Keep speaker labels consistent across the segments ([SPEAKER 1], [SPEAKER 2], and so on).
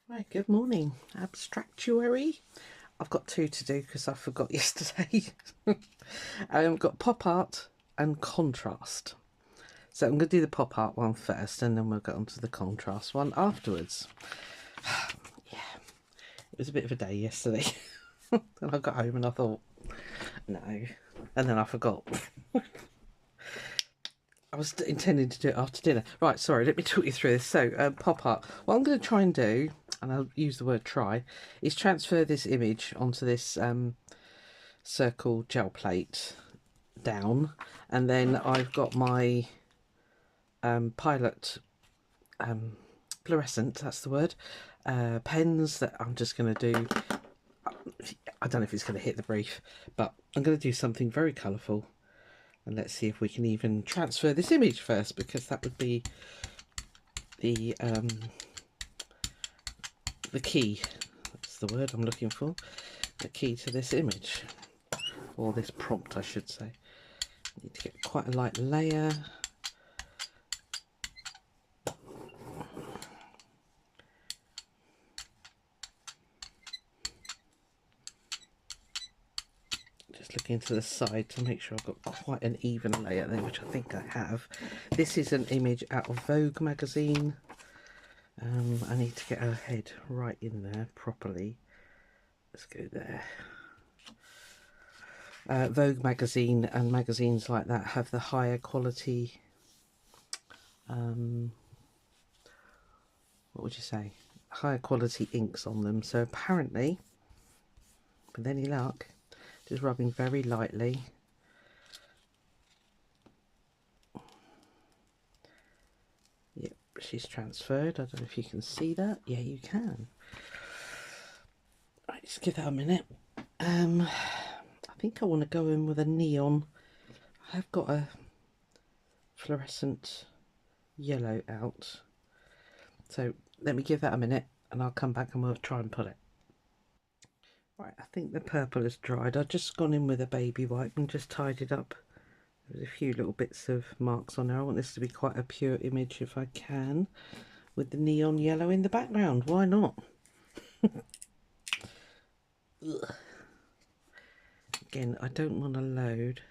[SPEAKER 1] Right, good morning, Abstractuary. I've got two to do because I forgot yesterday. I've got pop art and contrast. So I'm going to do the pop art one first and then we'll get on to the contrast one afterwards. Yeah, it was a bit of a day yesterday. And I got home and I thought, no. And then I forgot. I was intending to do it after dinner. Right, sorry, let me talk you through this. So, pop art. What I'm going to try and do, and I'll use the word try, is transfer this image onto this circle gel plate down. And then I've got my Pilot fluorescent, that's the word, pens that I'm just going to do. I don't know if it's going to hit the brief, but I'm going to do something very colourful. And let's see if we can even transfer this image first, because that would be the key. That's the word I'm looking for. The key to this image, or this prompt, I should say. Need to get quite a light layer. Just looking to the side to make sure I've got quite an even layer there, which I think I have. This is an image out of Vogue magazine. I need to get her head right in there properly. Let's go there. Vogue magazine and magazines like that have the higher quality, what would you say, higher quality inks on them. So apparently, with any luck, just rubbing very lightly. Yep, she's transferred. I don't know if you can see that. Yeah, you can. Right, just give that a minute. I think I want to go in with a neon. I have got a fluorescent yellow out. So let me give that a minute and I'll come back and we'll try and put it. Right, I think the purple has dried. I've just gone in with a baby wipe and just tidied up. There's a few little bits of marks on there. I want this to be quite a pure image if I can, with the neon yellow in the background. Why not? Again, I don't want to load.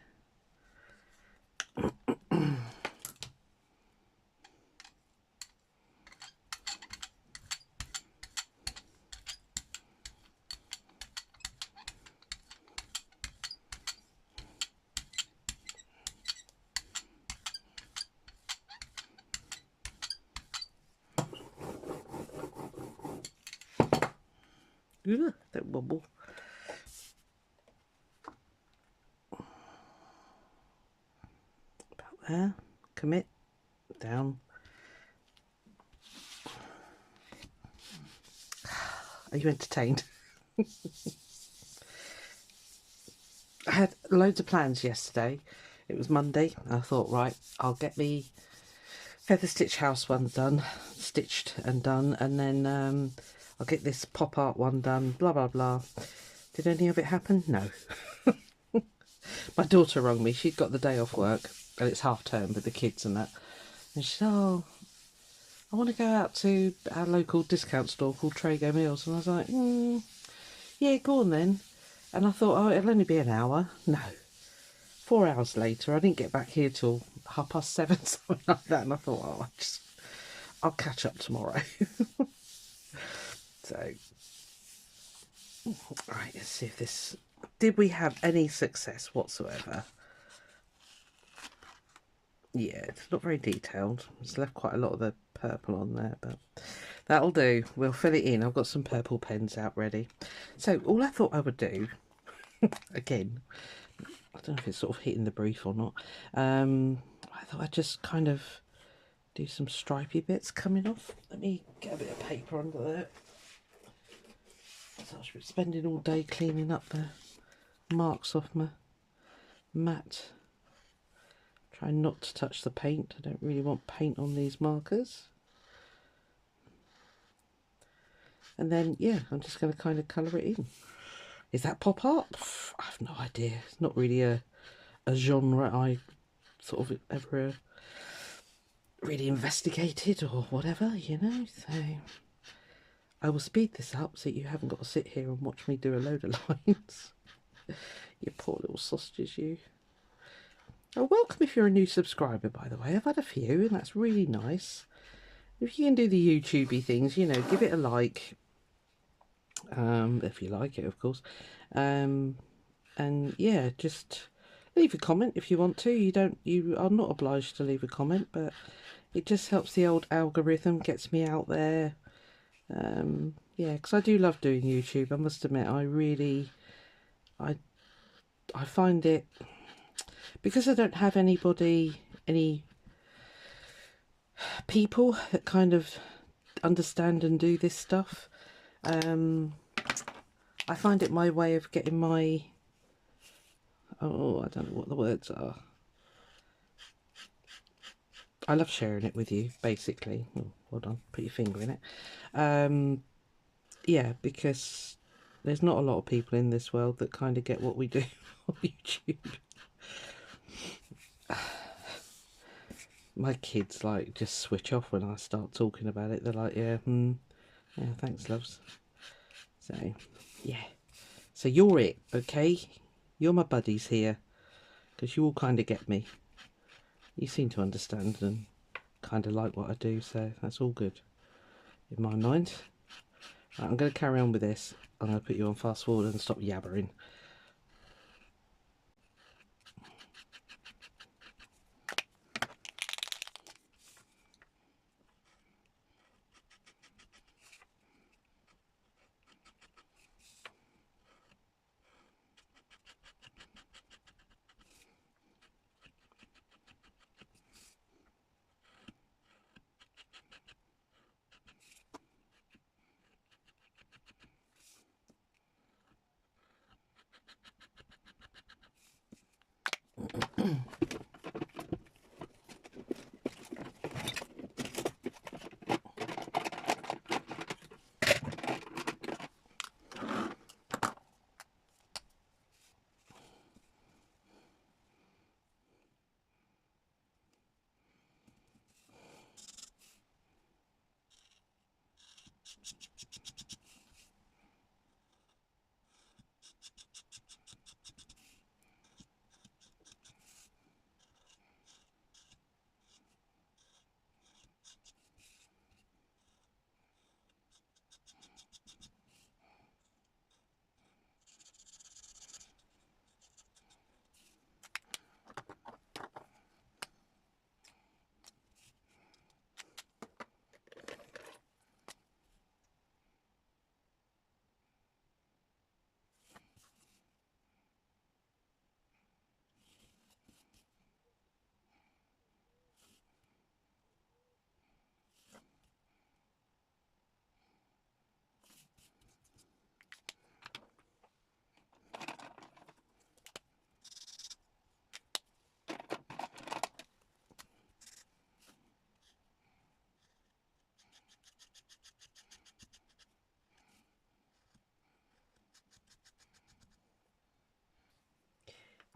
[SPEAKER 1] Ugh, that wobble. About there. Commit. Down. Are you entertained? I had loads of plans yesterday. It was Monday. I thought, right, I'll get the Feather Stitch House one done, stitched and done, and then I'll get this pop art one done, blah, blah, blah. Did any of it happen? No. My daughter rang me. She'd got the day off work, and it's half term with the kids and that. And she said, oh, I want to go out to our local discount store called Trago Mills. And I was like, yeah, go on then. And I thought, oh, it'll only be an hour. No. 4 hours later, I didn't get back here till 7:30, something like that. And I thought, oh, I'll catch up tomorrow. So, right, let's see if this... Did we have any success whatsoever? Yeah, it's not very detailed. It's left quite a lot of the purple on there, but that'll do. We'll fill it in. I've got some purple pens out ready. So all I thought I would do, again, I don't know if it's sort of hitting the brief or not. I thought I'd just kind of do some stripy bits coming off. Let me get a bit of paper under there. So I've been spending all day cleaning up the marks off my mat. Try not to touch the paint. I don't really want paint on these markers. And then, yeah, I'm just going to kind of colour it in. Is that pop art? I have no idea. It's not really a genre I sort of ever really investigated or whatever, you know. So I will speed this up so you haven't got to sit here and watch me do a load of lines. You poor little sausages, you. Oh, welcome if you're a new subscriber, by the way. I've had a few, and that's really nice. If you can do the YouTubey things, you know, give it a like. If you like it, of course. And yeah, just leave a comment if you want to. You are not obliged to leave a comment, but it just helps the old algorithm, gets me out there. Yeah, because I do love doing YouTube. I must admit, I find it, because I don't have any people that kind of understand and do this stuff. I find it my way of getting my, oh, I don't know what the words are. I love sharing it with you, basically. Oh, hold on, put your finger in it. Yeah, because there's not a lot of people in this world that kind of get what we do on YouTube. My kids like just switch off when I start talking about it. They're like, yeah, yeah, thanks, loves. So, yeah. So you're it, okay? You're my buddies here, because you all kind of get me. You seem to understand and kind of like what I do, so that's all good in my mind. Right, I'm going to carry on with this. I'm going to put you on fast forward and stop yabbering.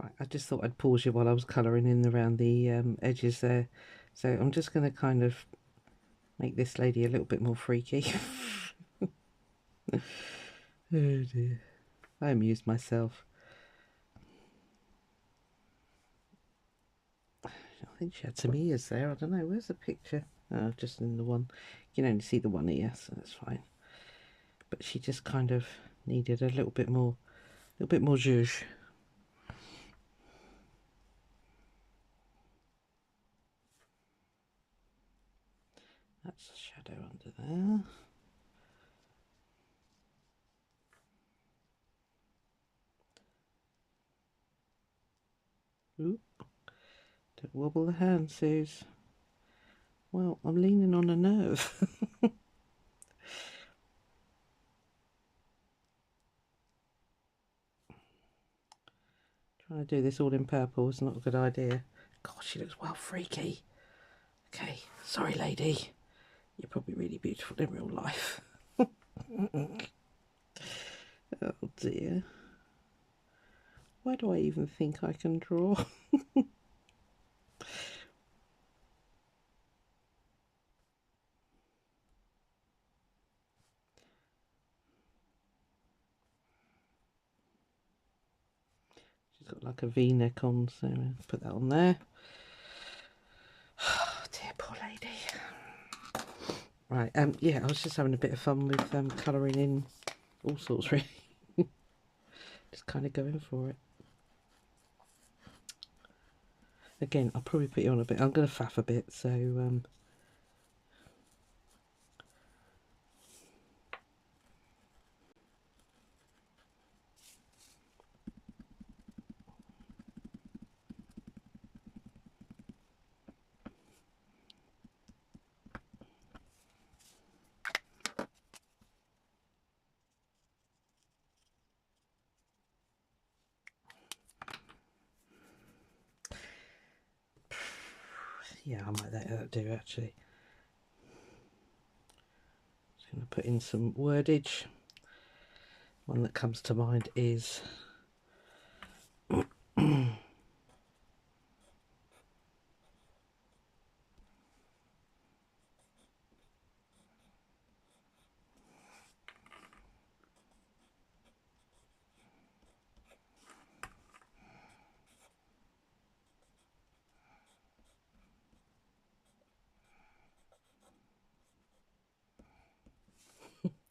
[SPEAKER 1] Right, I just thought I'd pause you while I was colouring in around the edges there. So I'm just going to kind of make this lady a little bit more freaky. Oh dear. I amused myself. I think she had some ears there. I don't know. Where's the picture? Oh, just in the one. You can only see the one ear, so that's fine. But she just kind of needed a little bit more zhuzh. That's a shadow under there. Oop. Don't wobble the hand, Suze. Well, I'm leaning on a nerve. Trying to do this all in purple is not a good idea. Gosh, she looks well freaky. Okay, sorry lady. You're probably really beautiful in real life. Oh dear. Why do I even think I can draw? got like a V-neck on, so I'll put that on there. Oh dear, poor lady. Right, yeah, I was just having a bit of fun with colouring in all sorts, really. Just kind of going for it. Again, I'll probably put you on a bit. I'm going to faff a bit, so yeah, I might let that do actually. Just going to put in some wordage. One that comes to mind is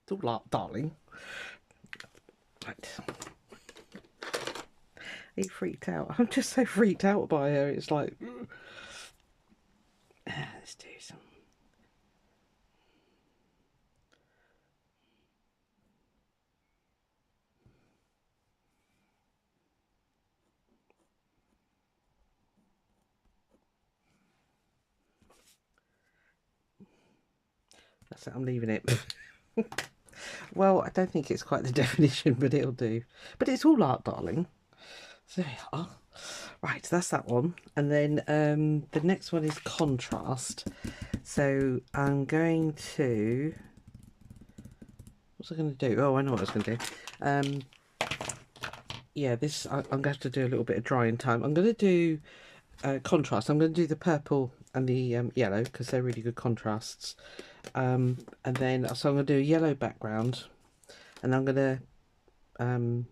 [SPEAKER 1] it's all art, darling. Right. He freaked out. I'm just so freaked out by her. It's like, let's do some. That's it, I'm leaving it. Well, I don't think it's quite the definition, but it'll do. But it's all art, darling. So there we are. Right, that's that one. And then the next one is contrast. So I'm going to... What's I going to do? Oh, I know what I was going to do. Yeah, this I'm going to have to do a little bit of drying time. I'm going to do contrast. I'm going to do the purple and the yellow because they're really good contrasts. And then so I'm going to do a yellow background, and I'm going to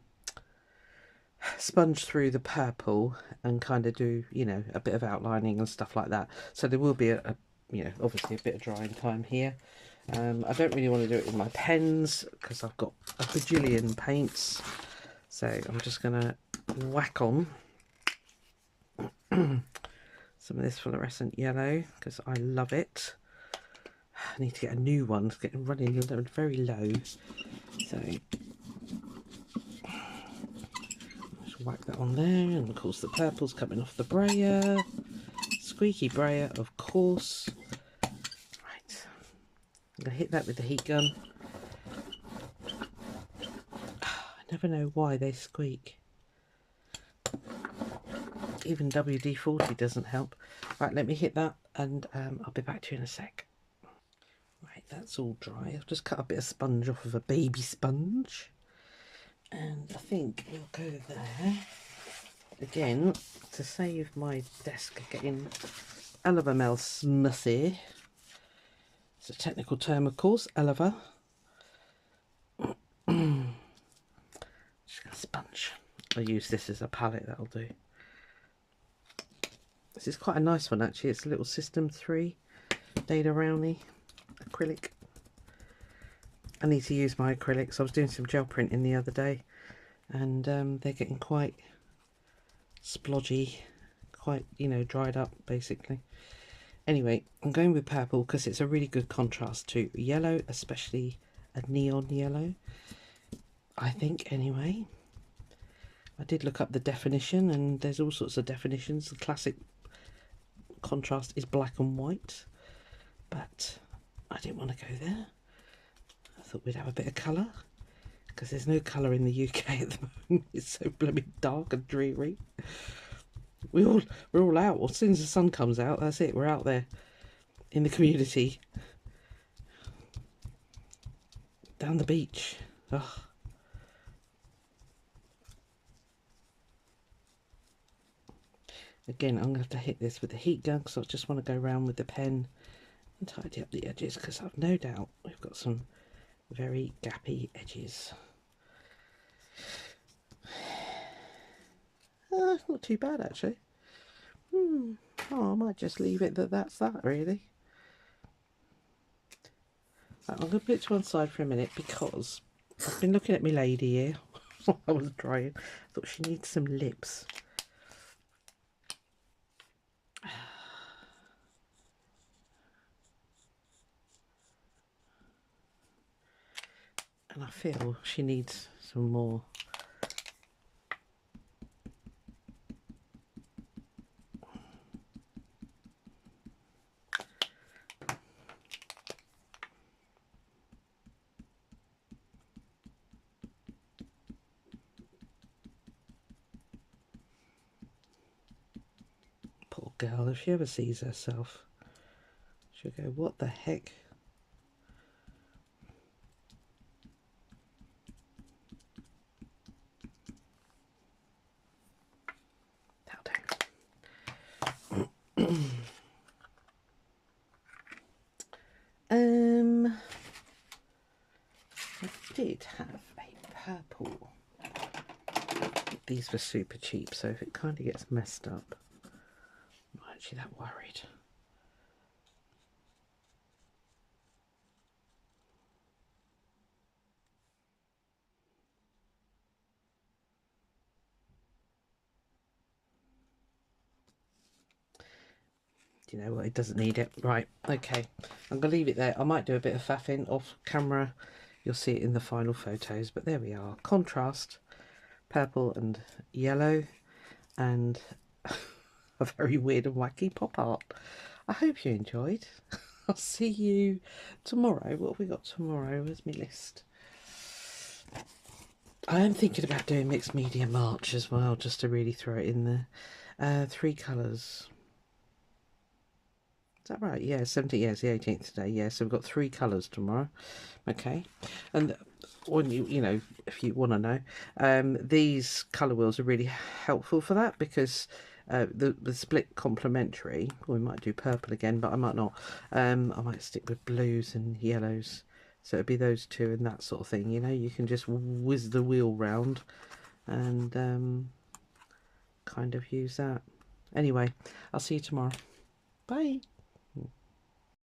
[SPEAKER 1] sponge through the purple and kind of do, you know, a bit of outlining and stuff like that. So there will be a you know, obviously a bit of drying time here. I don't really want to do it with my pens because I've got a bajillion paints. So I'm just going to whack on some of this fluorescent yellow because I love it. I need to get a new one. It's getting running very low. So just whack that on there, and of course the purple's coming off the brayer. Squeaky brayer, of course. Right, I'm going to hit that with the heat gun. I never know why they squeak. Even WD-40 doesn't help. Right, let me hit that, and I'll be back to you in a sec. Right, that's all dry. I've just cut a bit of sponge off of a baby sponge, and I think we'll go there. Again, to save my desk getting Eleva smutty. It's a technical term, of course, Eleva. Just going to sponge. I'll use this as a palette, that'll do. This is quite a nice one actually. It's a little System 3 Dana Rowney acrylic. I need to use my acrylics. I was doing some gel printing the other day, and they're getting quite splodgy, quite, you know, dried up basically. Anyway, I'm going with purple because it's a really good contrast to yellow, especially a neon yellow, I think. Anyway, I did look up the definition, and there's all sorts of definitions. The classic contrast is black and white, but I didn't want to go there. I thought we'd have a bit of colour, because there's no colour in the UK at the moment. It's so blooming dark and dreary. We're all out. Well, as soon as the sun comes out, that's it. We're out there in the community, down the beach. Ugh. Again, I'm going to have to hit this with the heat gun because I just want to go around with the pen and tidy up the edges, because I've no doubt we've got some very gappy edges. Not too bad actually. Oh, I might just leave it that's that really. Right, I'm going to put it to one side for a minute because I've been looking at my lady here while I was drying. I thought she needs some lips. And I feel she needs some more. Poor girl, if she ever sees herself, she'll go, what the heck? I did have a purple. These were super cheap, so if it kind of gets messed up, I'm not actually that worried. Do you know what? It doesn't need it. Right, okay. I'm going to leave it there. I might do a bit of faffing off camera. You'll see it in the final photos, but there we are. Contrast, purple and yellow, and a very weird and wacky pop art. I hope you enjoyed. I'll see you tomorrow. What have we got tomorrow? Where's my list? I am thinking about doing Mixed Media March as well, just to really throw it in there. 3 colours. Is that right? Yeah, 17th, yeah, it's the 18th today. Yeah, so we've got 3 colours tomorrow. Okay. And when you know, if you want to know, these colour wheels are really helpful for that because the split complementary. We might do purple again, but I might not. I might stick with blues and yellows. So it'd be those 2 and that sort of thing. You know, you can just whiz the wheel round and kind of use that. Anyway, I'll see you tomorrow. Bye.